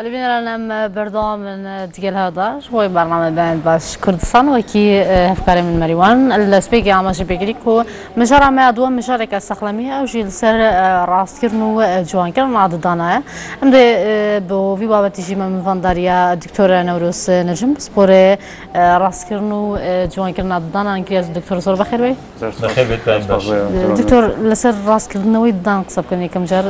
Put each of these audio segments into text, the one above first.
ولبنا لنا برنامج من ديال هذا شوي برنامج بين باش كردستان وكي أفكار من مريوان السبيكي عماشي بيجريكو مجرى ما دوام مشاركة استقلامية أو جيل سر راس كرنو جوان كرن عدد دانا عند بو في بابا تيجي من فانداريا الدكتور نوروس نجم سبورة راس كرنو جوان كرن عدد دانا نكريز الدكتور صور بخير بي بخير بيت باش دكتور لسر راس كرنو يدان قصب كني كم جر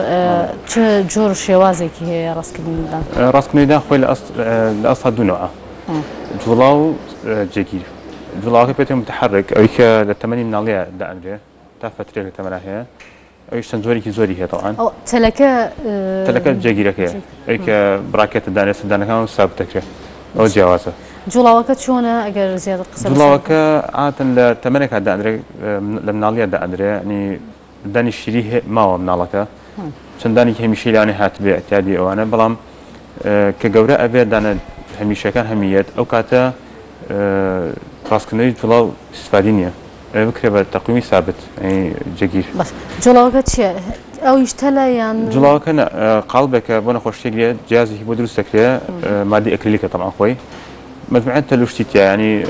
جور شوازي كي راس كرنو دان راس كرنو دان خوي الأصل دو نوعه جولاو جيجير جولاو كبيت متحرك أو يك للتمانين من عليها دا أندري تفترة التمانية هي أو يشتنزوري كي زوري هي طبعا أو تلك جيجير كي أو يك براكت الدانس الدانا كانوا ثابتة أو جوازه جولاوكا شونه أجر زيادة قصة جولاوكا عادة التمانية كدا أندري لمن عليها دا أندري يعني داني الشريه ما هو من علىك چندانی که همیشه لانه هات به اعتیادی آوانه بلام که جوره أبي دانا همیشه کن همیت أو کاتا راسکنوی جولاو استفادینیه بکره به تقویمی ثابت يعني جگیر بس جولاوكا چیه أو يشتلا يعني جولاوكا قلبك بنا خوش تجري جهازي هو درست كريه مادي أكريليك طبعا خوي مجموعة تلوشتيتيا يعني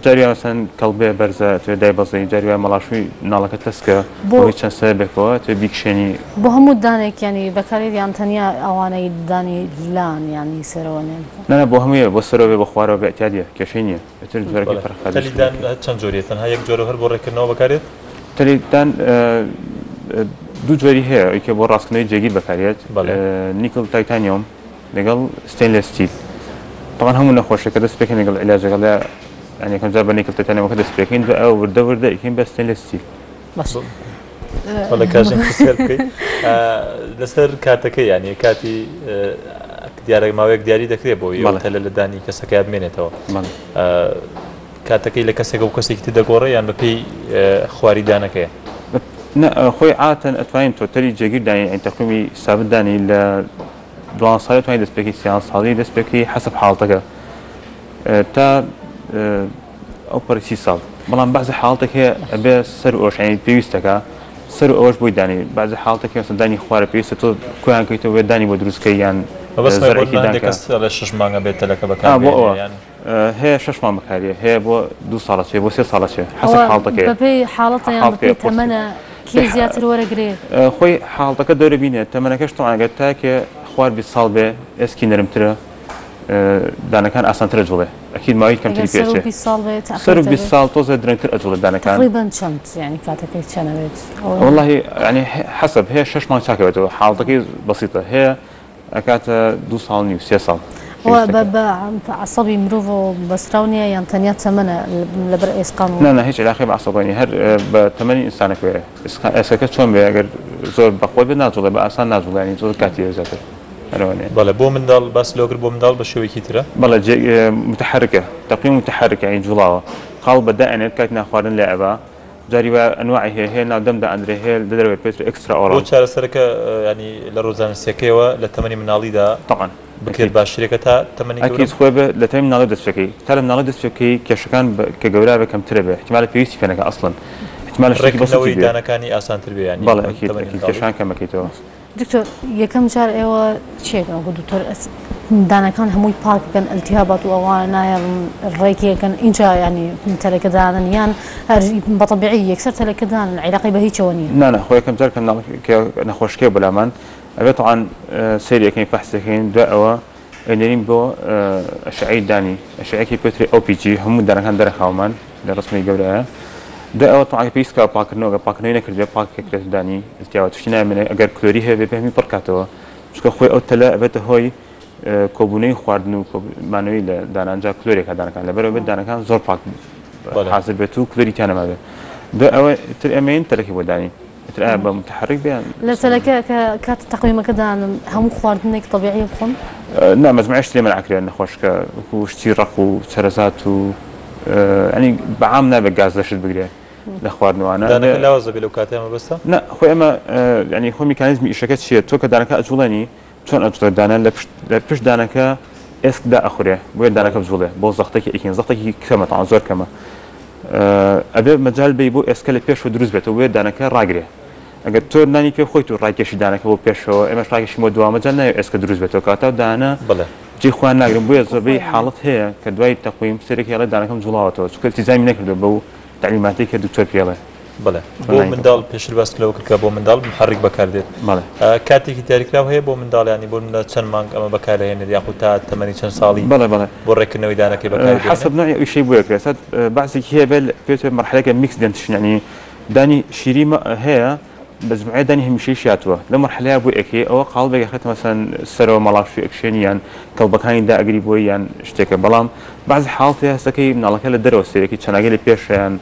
جارية مثلا كلبة برزة توداي بزي جارية ملاشوي نالك تسكا وهي كان سببه تبيكشني بهمود دانك يعني بكاري يعني تانية أواني داني لان يعني سروانين لا بهمية بسروا بخواروا باعتيادية كشينية تريد بركة فرق تلي دان كم جورية تنها يك جورو هر بورك النوع بكاريت تلي دان دو جوري هي يكبر راس كنوي جيجي بكاريت نيكل تيتانيوم نقل ستينلس ستيل طبعا هم نخوش كده سبيكين نقل علاج قال يعني كم جاب نيكل تيتانيوم كده سبيكين أو ورده يكين بس ستينلس ستيل بس ولا كاشن كسركي لسر كاتكي يعني كاتي ديارك ما ويك دياري دكتور بوي وتلا لداني كسكياد منه تو كاتكي لكسك وكسك تدقورة يعني بقي خواري دانك نا خوي عادة أتوين توتري جيجي داني يعني تقويمي ثابت داني ل دوان صاير توين دسبكي سيانس هذه دسبكي حسب حالتك تا أو بريسي صار بلان بعض حالتك هي أبي سر أوش يعني بيوستك سر أوش بوي داني بعض حالتك هي مثلا داني خوار بيوست تو كوان كيتو داني بدروس كي يعني بس ما يقول عندك على شش مانع بيت لك بكام يعني هي شش مانع بكارية هي بو دو صالة هي بو سي صالة حسب حالتك هي ببي حالتها يعني ببي تمنى كي زيادة الورق قريب خوي حالتك دور بينه تمنى كش طبعا قلت لك خوار بالصلبة اسكي نرمتره دانا كان أصلا ترجله أكيد ما يمكن تري فيه شيء سرب بالصال توزع درنتر أجله دانا كان تقريبا شنت يعني كاتك شنة بيت والله يعني حسب هي شش ما شاكبته حالتك بسيطة هي أكاد دو صال نيو سي صال هو عصبي مروفو بسراونية يعني تنيات ثمنة لبرئيس قانون لا هيك علاقة بعصباني هر بثمانين إنسان كويه إسكت شون بيأجر زور بقوة بناجله بأسان ناجله يعني زور كاتير زاتر بله بو من دال بس لوكر بو من دال بشوي كتيرة بله متحركة تقييم متحركة يعني جلاوة قال بدأ أن كاتنا خوارن لعبة جاري أنواع هي نادم دا أندري هي لدرجة بيتر إكسترا أورال. وشار سرك يعني لروزان السكيوة للثمانية من علي دا طبعا. بكير باش شركتها ثمانية. أكيد خوابه للثمانية من علي دسفكي. ترى من علي دسفكي كشكان كجورا بكم تربه احتمال بيوسي فينك أصلا. احتمال الشركة بس تبي. ركنوي دانا كاني آسان تربيه يعني. بالله أكيد كشكان كم كيتوا. دكتور يكم شهر إيوه شيء كان دكتور دانا كان هموي بارك كان التهابات وأوانا الريكي كان إنشاء يعني مثل كذا نيان بطبيعي يكسر تلا كذا العلاقة بهي شوانية. لا خويا كم شهر كان نخوش كي بلامان أبي طبعا سيريا كين فحص كين دعوة إنهم بو أشعي داني أشعي كي بتري أو بي جي هم دانا كان درخ هومان لرسمي جورا ده طبعا بيسكا باكنو نكرد باك كرت داني التياوت فينا من أجر كلوري هي بهم بركاته مش كخوي أو تلا أبته هاي كوبوني خواردنو مانوي دانا جا كلوري كدانا كان لبرو بدانا كان زور باك حاصل بتو كلوري تانا ما به ده أو ترى أمين ترى كي بداني ترى أبى متحرك بيان لا ترى كات تقويم كذا هم خواردنك طبيعي بخون لا ما سمعش لي من عكري أنا خوش وشتيرق وشرزات يعني بعامنا بجاز ليش بقدر لخواردنو أنا دانا لا وظيفة لو كاتها بس لا خوي أما يعني هو ميكانيزم إشكال شيء تو كدانا كأجولاني شون أجول دانا لبش دانا ك إسك دا أخوره وين دانا كبجوله بوز زختك إكين زختك كما تعنزر كما أبي مجال بيبو إسكال بيش ودروز بيت وين دانا كراجري ئەگەر تۆ نانی پێ خۆی تو ڕاکێشی دانەکە بۆ پێشەوە ئێمەش ڕاکێشی بۆ دوامەجان ناوێت ئێسکە دروست بێتەوە کاتە دانا جێ خوان ناگرم بۆیە زۆربەی حاڵەت هەیە کە دوای تەقویم سەرێکی هێڵێ دانەکەم جوڵاوەتەوە چونکە التیزامی نەکردو بەو تعلیماتی کە دکتۆر پێڵێ بڵێ بۆ منداڵ پێشتر باس لەوە کردکە بۆ منداڵ محرک بەکاردێت کاتێکی دیاریکراو هەیە بۆ منداڵیانی بۆ چەند مانگ ئەمە بەکارهێنێت یاخود تا تەمەنی چەند ساڵی بۆ ڕێکردنەوەی دانەکەی بەکار حسب نوعی ئیشەی بۆ یەکرێت بەعزێکی هەیە بێت پێوتێت مەرحەلەیەکە میکس دێنتشن ینی دانی شیری هەیە بەزمعی دانی هەمیشەی شاتووە لە مەرحەلەیە بۆ ئەکێ ئەوە قاڵبێک خێت مەسەن سەرەوە مەڵاشوی ئەکشێنیان کەڵبەکانی داگری بۆی یان شتێکە بەڵام بعض حاڵتی هەستەکەی مناڵەکە لە دەرەوە سێرەکی چەناگەی لە پێشیان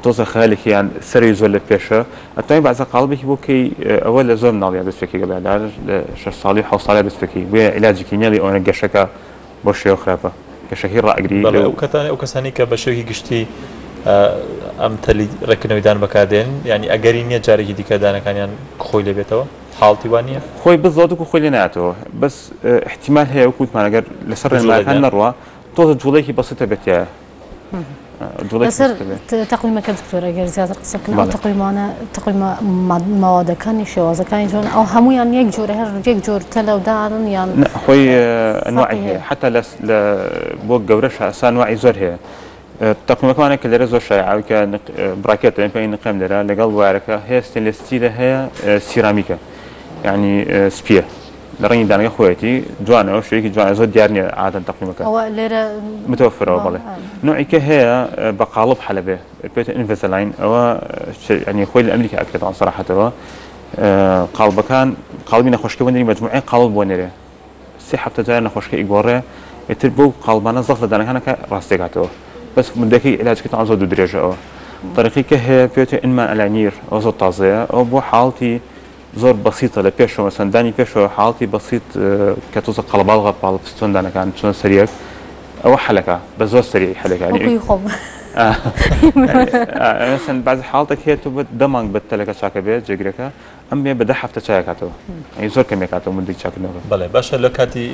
تۆزە خەیالێکیان سەری زۆر لە پێشە ئەتوانین بەعزە قاڵبێکی بۆکەی ئەوە لە زۆر مناڵیا دەستپێکی گەڵێدار لە 6 ساڵی 7 ساڵی دەستپێکی بۆیە عیلاجێکی نێڵی ئەوەنە گەشەکە بۆ شێوە خراپە گەشەکەی ڕائەگری ئەو کەسانی کە بە شێوەی گشتی ئەم تەلی ڕێکردنەوەی بەکاردێن ینی ئەگەری نییە جارێکی دیکە دانەکانیان خۆی لێبێتەوە حاڵتی وان نییە خۆی بزۆت و خۆی لێ ناتەوە بەس احتیمال هەیە وکوتمان ئەگەر لەسەر ڕێنماکان نەڕوە تۆزە جوڵێکی بەسیتە بێتە لەسەر تەقویمەکە دکتۆر ئەگەر زیاتر قسەکردن تەقویمە ماوادەکانی شێوازەکانی جۆن ئەو هەمویان یەک جۆرە هەر یەک جۆر تەلەودارن یان خۆی ئەنواعی هەیە حتا لە بۆ گەورەش ئاسانواعی زۆر هەیە تەقویمەکانێک کە لێرە زۆر شایعاوی کە براکێت پێی نقێم لێرە لەگەڵ وارەکە هەیە ستینلێسیلە هەیە سیرامیکە یعنی سپیە لە ڕێنی دانەکە خۆیەتی جوانەوە شوێکی جوانە زۆر دیار نیە عادەن تەقویمەکە لێرە متوفرەوە بڵێ نوعیکە هەیە بە قاڵب حەلەبێ پێێتە ئینڤەزەلاین ئەوە ینی خۆی لە ئەمریکا ئەکرێتەوە سەراحەتەوە قاڵبەکان قاڵبی نەخۆشکە وەندری مەجموعی قاڵب بۆ نێرێ سێ هەفتە جار نەخۆشکە ئیگۆڕێ ئێتر بۆ قاڵبانە زەخت لە دانەکانەکە ڕاستێکاتەوە بەس مدەکەی علاجەکەتان زۆر دوو درێژەوە طریقێکە هەیە پێوتە ئینمان ئەلانیر ئەو زۆر تازەیە ئەو بۆ حاڵتی زۆر بەسیتە لە پێشەوە سندانی پێشەوە حاڵتی بەسیت کە تۆزە قەڵباڵغا پاڵ پستۆندانەکان چۆن سەریەک ئەوە حەلەکە بە زۆر سەری حەلەکانی مثلا بعض حاڵتێک هەیە تۆ دەمانگ بە تەلەکە چاکە بێت جێگرەکە ئەم بێ بە 10 هەفتە چایەکاتەوە ئەی زۆر کەمێکاتەوە مدەی چاکردنەوە بەڵێ باشە لە کاتی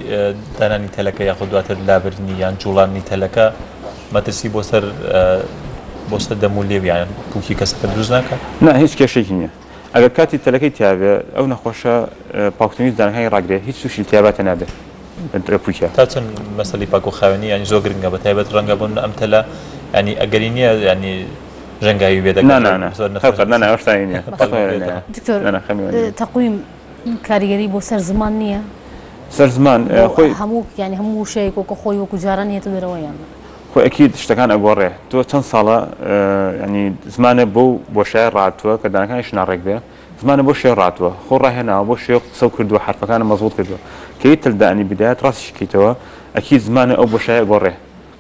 دانانی تەلەکە یاخود دواتر لابرنی یان جوڵانی تەلەکە مەترسی بۆ سەر دەمو لێویان پوکی کەسەکە دروست ناکات نه هیچ کێشێکی نییە ئەگەر کاتی تەلەکەی تیاابێ ئەو نەخۆشە پاکتنیویست دانەکانی ڕاگرێت هیچ تووشی تیاباتە نابێت پوکە تا چەند مەسەلی پاک و خاوێنی ینی زۆر گرنگە بە تایبەت ڕەنگە بوون ئەم تەلە ینی ئەگەری نییە ینی ژەنگاوی بێ تەقویم کاریگەری بۆ سەر زمان نییە سەر زمان خۆی هەموو ینی هەموو شەیەک وەکە خۆی وەکو جاران هێتە دەرەوەیان خۆ ئەکید شتەکان ئەگۆڕێ تۆ چەند ساڵە ینی زمانە بۆ بۆشای ڕاتووە کە دانەکانی شناڕێک بێ زمانە بۆ شێ ڕاتوە خۆ ڕاهێناوە بۆ شێ قسە کردووە حرفەکانە مەزبوط کردووە کەی تلدانی بدایەت ڕاستیشکیتەوە ئەکید زمانە ئەو بۆشایە گۆڕێ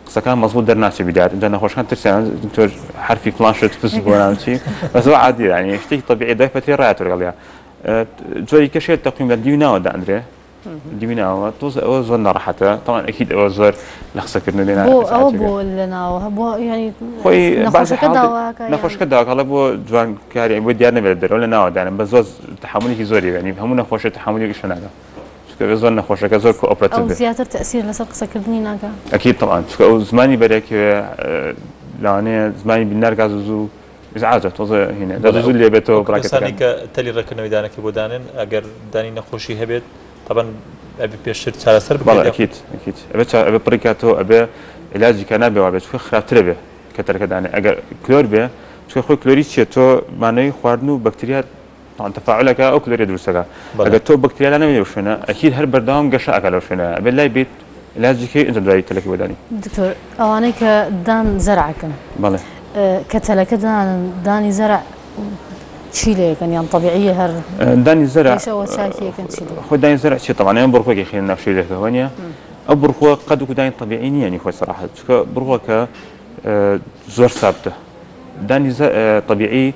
قسەکان مەزبوط دەرناچێ بدایەت اینجا نەخۆشەکان ترسیان دکتۆر حرفی فڵان شت پس بۆ ناوچی بەس عادی ینی شتێکی طبیعی دای پەتێ ڕایەتە لەگەڵیا جۆری کەشێت تەقویم لە دیوناوە دەئەندرێ دیویناوە تۆز ئەوە زۆر ناڕەحەتە تاوان ئەکید ئەوە زۆر لە قسەکردن لێ ئەوە بۆ لەناوە بۆ ینی خۆی نەخۆشکە داواکەڵە بۆ جوانکاری بۆ دیار نەبێت دەرەوە لە ناوەدانم بە زۆر تحملێکی زۆری ینی هەموو نەخۆشە تحملێکی شەناگە زۆر نەخۆشەکە زۆر کۆپراتیڤ زیاتر تەسیر لەسەر قسەکردنی ناکە ئەکید طبعاً چونکە ئەو زمانی بەرێکەوە لەوانەیە زمانی بینەرگاز و ئزعاجە تۆزە هینە دەزوو لێبێتەوە کەسانی کە تەلی ڕێکردنەوەی دانەکەی بۆ دانێن ئەگەر دانی نەخۆشی هەبێت طبعاً ئەبێ پێشتر چارەسەر بڵێ ئەکید ئەبێ پڕیکاتەوە ئەبێ علاجی کە نابێ وابێت چکە خراپترە بێ کە تەرەکەدانێ ئەگەر کلۆر بێ چکە خۆی کلۆری چیە تۆ مانەوەی خواردن و بەکتریا تەفاعلەکە ئەو کلۆری دروستەکە ئەگەر تۆ بەکتریا نەبێ لەو شوێنە ئەکید هەر بەردەوام گەشە ئەکە لەو شوێنە ئەبێ لای بێت علاجێکی ئینجا دوایی تەلەکەی بۆدانی دکتۆر ئەوانەی کە دان زەرعەکەن بەڵێ کە تەلەکە دانی زەرع چی لەکەن یان طبیعیە هەر دانی زەرع خۆ دانی زەرع چی طبعاً ئەم بڕخۆکی خێن ناوشەی لێکەوە نیە ئەو بڕخۆ قەد و دانی طبیعی نییە نی خۆی سەراحەت چکە بڕخۆکە زۆر سابتە دانی طبیعی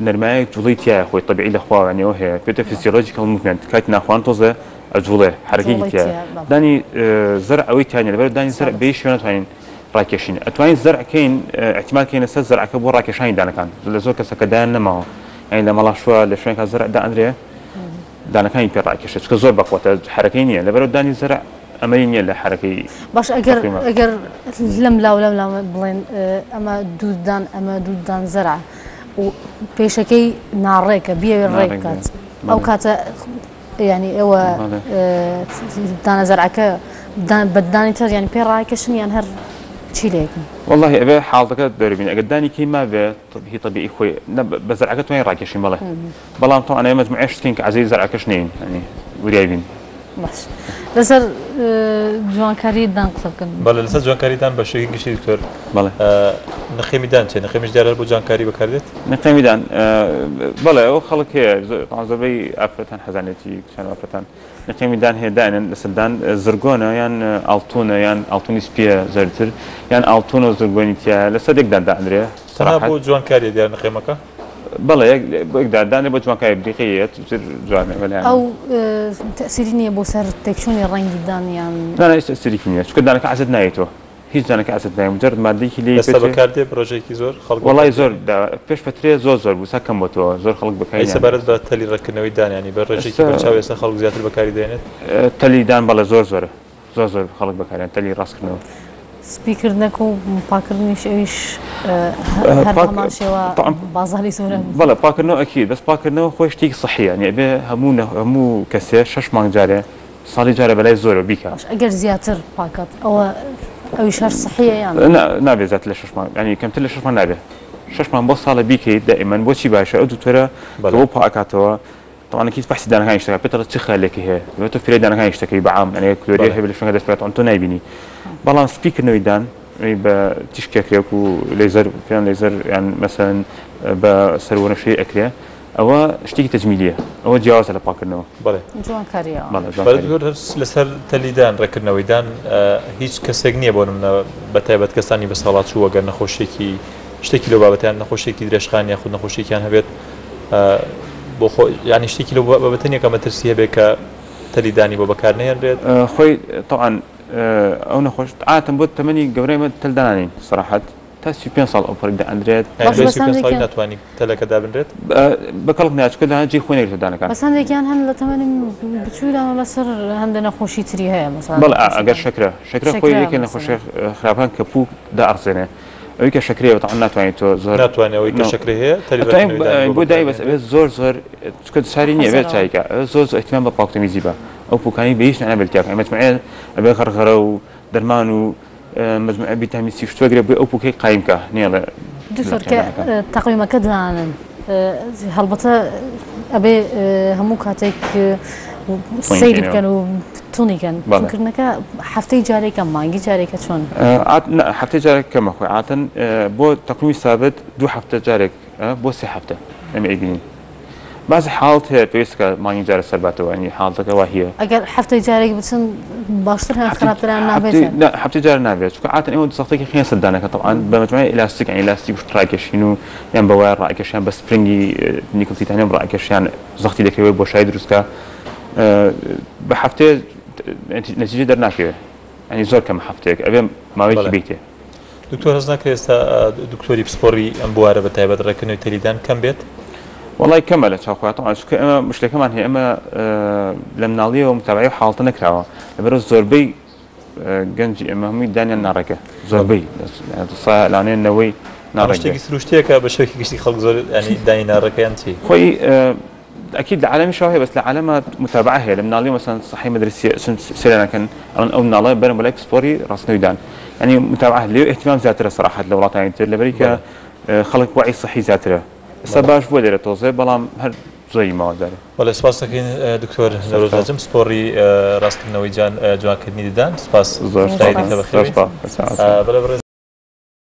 نەرمایەک جوڵی تایە خۆی طبیعی لە خواوانەوە هەیە پێتە فیزیۆلۆجیکال موڤمنت کاتی ناخوان تۆزە ئەجوڵێ حرەکەیەکی تایە دانی زەرع ئەوەی تانیە لەبەر دانی زەرع بێ شوێنە توانین ڕاکێشین ئەتوانین زەرعکەین احتیمالکەینە سەر زەرعەکە بۆ ڕاکێشانی دانەکان لە زۆر کەسەکە دایان نەماوە یعنی لە مەڵاشووە لە شوێنێکا زەرع دائەندرێ دانەکانی پێ ڕاکێشێت چکە زۆر بەخۆتە حرەکەی نییە لەبەرەوە دانی زەرع ئەمەری نییە لە حرەکەی باش ئەگەر لەم لاو بڵێن ئەمە دوودان زەرع و پێشەکەی ناڕێکە بیاوێ ڕێک کات ئەو کاتە یعنی ئەوە دانەزەرعەکە بەدانی تر یعنی پێ ڕاکەشن یان هەر چی لێکن والله ئەبێ حاڵەکە دەربین ئەگەر دانیکی ما بێ هی طبیعی خۆی بە زەرعەکە توانین ڕاکێشین بەڵام تۆ ئەمە مجموعە شتین کە عەزیز زەرعەکەش نین ینی وریای بین باش لەسەر جوانکاریدان قسە بکەن بەڵێ لەسەر جوانکاریدان بە شێوەیەکی گشتی دکتۆر بەڵێ نرخی میدان چێ نرخی میدان بۆ جوانکاری بەکاردێت نرخی میدان بەڵێ ئەو خەڵک هەیە زۆربەی ئافرەتان حەزانێتی کچان ئافرەتان نرخی میدان هەیە داێنن لەسەردان زرگۆنە یان ئاڵتونە یان ئاڵتونی سپیە زەرتر یان ئاڵتونە و زرگۆنی تایە لەسەر یەکدان دانرێ تەنها بۆ جوانکاری دیار نرخێمەکە بەڵێ یەکدان بۆ جوانکاری بریقەیەت جوانێ بەلایەن ئەو تەسیری نییە بۆ سەر تێکچوونی ڕەنگی دانیان نانە هیچ تەسیرێکی نییە چونکە دانەکە حەزت نایێتەوە هیچ دانەکە حەزت نایە مجرد مادەیەکی لێ ئێستا بەکاردێ پرۆژەیەکی زۆر خەڵک وەڵای زۆر پێش فترێ زۆر بوو کەم بۆتەوە زۆر خەڵک بەکاری سەبارەت بە تەلی ڕێکردنەوەی دانیانی بە ڕێژێکی بەرچاو ئێستا خەڵک زیاتر بەکاری دێنێت تەلی دان بەڵێ زۆر خەڵک بەکاریان تەلی ڕاستکردنەوە سپیکردنەکە و پاکردنیش ئەویش هەرمان شێوە بازاری زۆرە بەڵێ پاکردنەوە ئەکید بەس پاکردنەوە خۆی شتێکی صحیە یعنی ئەبێ هەموو کەسێ 6 مانگ جارێ ساڵی جارە بەلای زۆرە بیکە ئەگەر زیاتر پاکات ئەوە ئەویش هەر صحیە یان نابێت زیاتر لە 6 مانگ ینی کەمتر لە 6 مانگ نابێت 6 مانگ بۆ ساڵە بیکەیت دائیمەن بۆچی باشە ئەو دوکتۆرە بۆ پاکاتەوە طبعا كيف بحث دانەکانی شتەکە پێتەڵە چ خەلێکی هەیە تۆ فرێ دانەکانی شتەکەی بەعام ئەنێ کلۆری هەیە لە شوێنەکە دەست پێێت تۆ نایبینی بەڵام سپیکردنەوەی دان بە تیشکێکرێک و لێزەر پێیان لێزەر یان مەسەن بە سەروەنەشەی ئەکرێ ئەوە شتێکی تەجمیلیە ئەوە جیاوازە لە پاکردنەوە بەڵێ جوانکاریە لەسەر تەلیدان ڕێکردنەوەی دان هیچ کەسێک نییە بۆ نمونە بەتایبەت کەسانی بە ساڵات چوو وەگەر نەخۆشیێکی شتێکی لەو بابەتیان نەخۆشیێکی درێژخان یاخود نەخۆشیێکیان هەبێت بۆ خۆ ینی شتێکی لەو بابەتەنیە کە مەترسی هەبێت کە تەلیدانی بۆ بەکارنەهێنرێت خۆی طبعا ئەو نەخۆش عادەتەن بۆ تەمەنی گەورەی تەلدانین سەراحەت تا 35 ساڵ ئەو پەرێک دەئەندرێت ناتوانانی تەلەکە دابنرێت بەکەڵک ناچکە داهەنجی خۆی دانەکان بەسەندێکیان هەن لە تەمەنی بچوودا لەسەر هەندە نەخۆشی تری هەیە مثلا بەڵێ ئەگەر شەکرە خۆی یەکێک نەخۆشی خراپان کە پووک دائەڕزێنێ ئەوەی کە شەکرەیە طبعا ناتوانێت تۆ زۆر ناتوانێت کە شەکرە هەیە بۆ دای بەس ئەوێت زۆر چکە ساری نییە ئەوێت چایکە زۆر ئەحتیمام بە پاکتەمیزی بە ئەو پوکانی بە هیچ نەبێتیاکە مجموعەیە ئەبێ خەرخەرە و دەرمان و مجموعە ڤیتامین سی شتوەگرێ بۆ ئەو پوکەی قایمکە نییە دوکتۆر کە تەقویمەکە دانن هەڵبەتە ئەبێ هەموو کاتێک سەیری بکەن و تونیکەن کردنەکە هەفتەی جارێکە مانگی جارێکە چۆن هەفتەی جارێک کەمە خۆی عادەتەن بۆ تەقویمی سابت 2 هەفتە جارێک بۆ 3 هەفتە ئەمە ئەیبینین بعضی حاڵت هەیە پێویستکە مانگی جارە سەرباتەوە ینی حاڵەکە وا هەیە ئەگەر هەفتەی جارێک بچن باشتر هەم خراپتران نابێت هەفتەی جار نابێت چونکە عادەتەن ئێوە سەختێکی خێن سەردانەکە طبعا بە مجموعەی ئێلاستیک ینی ئێلاستیک وشت ڕاکێشین و یان بە وایە ڕاکێشیان بە سپرینگی نیکل تیتانیۆم ڕاکێشیان زەختی دەکەوێت بۆ شای دروستکە بە هەفتەیە نەتیجە دەرناکەوێت ینی زۆر کەم هەفتەیەک ئەبێ ماوەیەکی بیتێ دکتۆر هەست ناکرێت ئێستا دکتۆری پسپۆڕی ئەم بوارە بە تایبەت ڕێکردنەوەی تەلیدان کەم بێت وڵی کەمە لە چاخواتەوە چکە ئەمە مشتەکەمان هەیە ئەمە لە مناڵیەوە متابعی حاڵتە نەکراوە لەبەرە زۆربەی گەنجی ئەمە هەمووی دانیان ناڕێکە زۆربەی لاانێنەوەی ناڕێکی سروشتەیەکە بە شێوەیەکی گشتی خەڵک زۆر ینی دانی ناڕەکەیان چی خۆی أكيد العالم شو هي بس العالم متابعة هي لما نالي مثلا صحي مدرسية سيرنا كان أو نالي بيرن بلاك سبوري راسنا ويدان يعني متابعة ليه اهتمام زيادة صراحة لولايات يعني لأمريكا خلق وعي صحي زيادة سباش بودرة توزيع بلام هر زي ما داره ولا سپاس دکین دکتور نوروز لازم سپوری راست کنوی جان کدنی دیدن سپاس زور